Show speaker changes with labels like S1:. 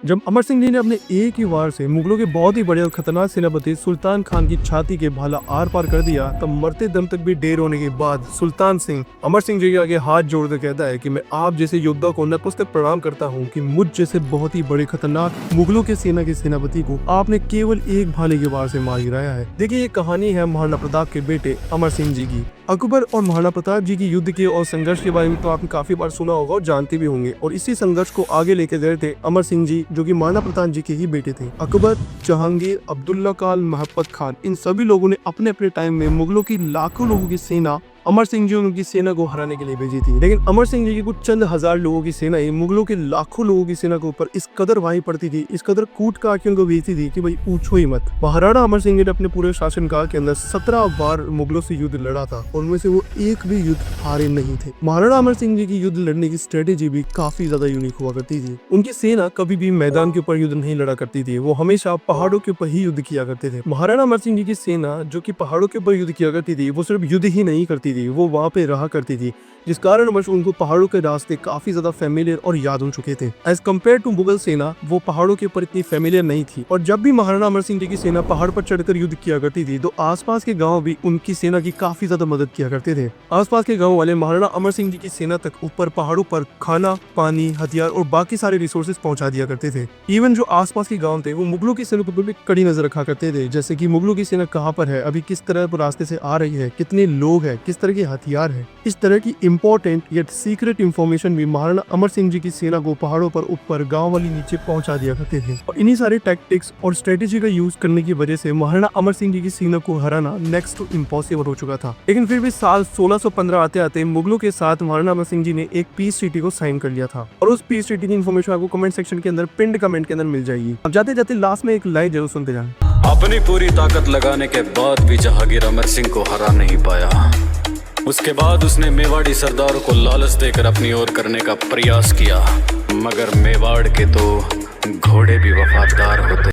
S1: जब अमर सिंह जी ने अपने एक ही वार से मुगलों के बहुत ही बड़े और खतरनाक सेनापति सुल्तान खान की छाती के भाला आर पार कर दिया, तब मरते दम तक भी ढेर होने के बाद सुल्तान सिंह अमर सिंह जी के आगे हाथ जोड़कर कहता है कि मैं आप जैसे योद्धा को नतमस्तक प्रणाम करता हूँ कि मुझ जैसे बहुत ही बड़े खतरनाक मुगलों के सेना के सेनापति को आपने केवल एक भाले के वार से मार गिराया है। देखिए, ये कहानी है महाराणा प्रताप के बेटे अमर सिंह जी की। अकबर और महाराणा प्रताप जी की युद्ध के और संघर्ष के बारे में तो आपने काफी बार सुना होगा और जानते भी होंगे, और इसी संघर्ष को आगे लेकर गए थे अमर सिंह जी, जो कि महाराणा प्रताप जी के ही बेटे थे। अकबर, जहांगीर, अब्दुल्ला खान, महब्बत खान, इन सभी लोगों ने अपने अपने टाइम में मुगलों की लाखों लोगों की सेना अमर सिंह जी उनकी सेना को हराने के लिए भेजी थी। लेकिन अमर सिंह जी की कुछ चंद हजार लोगों की सेना ही मुगलों के लाखों लोगों की सेना के ऊपर इस कदर भारी पड़ती थी, इस कदर कूट काट के उनको भेजती थी कि भाई पूछो ही मत। महाराणा अमर सिंह जी ने अपने पूरे शासनकाल के अंदर 17 बार मुगलों से युद्ध लड़ा था, उनमें से वो एक भी युद्ध हारे नहीं थे। महाराणा अमर सिंह जी की युद्ध लड़ने की स्ट्रेटेजी भी काफी ज्यादा यूनिक हुआ करती थी। उनकी सेना कभी भी मैदान के ऊपर युद्ध नहीं लड़ा करती थी, वो हमेशा पहाड़ों के ऊपर ही युद्ध किया करते थे। महाराणा अमर सिंह जी की सेना जो कि पहाड़ों के ऊपर युद्ध किया करती थी, वो सिर्फ युद्ध ही नहीं करती थी, वो वहाँ पे रहा करती थी, जिस कारण उनको पहाड़ों के रास्ते काफी ज्यादा फेमिलियर और याद हो चुके थे। एज कम्पेयर टू मुगल सेना, वो पहाड़ों के ऊपर इतनी फेमिलियर नहीं थी। और जब भी महाराणा अमर सिंह जी की सेना पहाड़ पर चढ़कर युद्ध किया करती थी, तो आसपास के गांव भी उनकी सेना की काफी ज्यादा मदद किया करते थे। आसपास के गांव वाले महाराणा अमर सिंह जी की सेना तक ऊपर पहाड़ों पर खाना, पानी, हथियार और बाकी सारे रिसोर्सेज पहुंचा दिया करते थे। इवन जो आसपास के गाँव थे, वो मुगलों की सेना पर भी कड़ी नजर रखा करते थे, जैसे की मुगलों की सेना कहाँ पर है, अभी किस तरह रास्ते से आ रही है, कितने लोग है, किस तरह के हथियार है। इस तरह की इंपॉर्टेंट यट सीक्रेट इंफॉर्मेशन भी महाराणा अमर सिंह जी की सेना को पहाड़ों पर ऊपर, गांव वाली नीचे पहुंचा दिया करते थे। और इन्हीं सारे टैक्टिक्स और स्ट्रेटेजी का यूज करने की वजह से महाराणा अमर सिंह जी की सेना को हराना नेक्स्ट टू इम्पॉसिबल हो चुका था। लेकिन फिर भी साल 1615 आते आते मुगलों के साथ महाराणा अमर सिंह जी ने एक पीस ट्रीटी को साइन कर लिया था, और उस पीस ट्रीटी की इन्फॉर्मेशन आपको कमेंट सेक्शन के अंदर, पिंड कमेंट के अंदर मिल जाएगी। अब जाते जाते लास्ट में एक लाइन जरूर सुनते जाएं।
S2: अपनी पूरी ताकत लगाने के बाद भी जहांगीर अमर सिंह को हरा नहीं पाया। उसके बाद उसने मेवाड़ी सरदारों को लालच देकर अपनी ओर करने का प्रयास किया, मगर मेवाड़ के तो घोड़े भी वफादार होते।